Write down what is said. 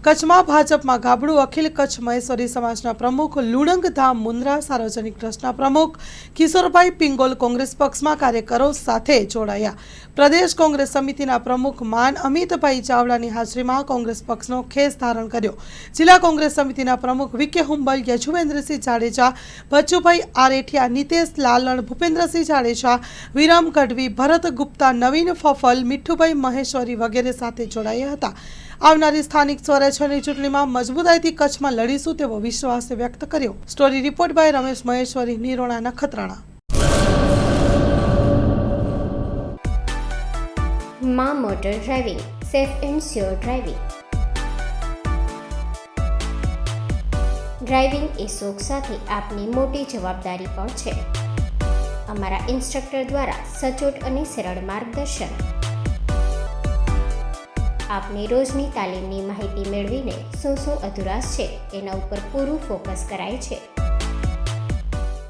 કચ્છમાં ભાજપમાં ગાબડું અખિલ કચ્છ મહેશ્વરી સમાજના પ્રમુખ લુણંગ ધામ મુન્દ્રા સાર્વજનિક ટ્રસ્ટના પ્રમુખ કિશોરભાઈ પિંગોલ કોંગ્રેસ પક્ષમાં કાર્યકરો સાથે જોડાયા. પ્રદેશ કોંગ્રેસ સમિતિના પ્રમુખ માન અમિતભાઈ ચાવડાની હાજરીમાં કોંગ્રેસ પક્ષનો ખેસ ધારણ કર્યો. જિલ્લા કોંગ્રેસ સમિતિના પ્રમુખ વિકે હુંબલ, યજુવેન્દ્રસિંહ જાડેજા, બચુભાઈ આરેઠિયા, નિતેશ લાલણ, ભૂપેન્દ્રસિંહ જાડેજા, વિરામ ગઢવી, ભરત ગુપ્તા, નવીન ફફલ, મીઠુભાઈ મહેશ્વરી વગેરે સાથે જોડાયા હતા. આવનારી સ્થાનિક સ્વરાજ્યની ચૂંટણીમાં મજબૂતાઈથી કચ્છમાં લડીશું તેવો વિશ્વાસ વ્યક્ત કર્યો. Story report by Ramesh Maheshwari, Nirona, Nakhatrana. માં motor driving, safe and sure driving. Driving એ શોખ સાથે આપની મોટી જવાબદારી પણ છે. અમારા ઇન્સ્ટ્રક્ટર દ્વારા સચોટ અને સરળ માર્ગદર્શન. આપની રોજની તાલીમની માહિતી મેળવીને શું અધુરાશ છે એના ઉપર પૂરું ફોકસ કરાય છે.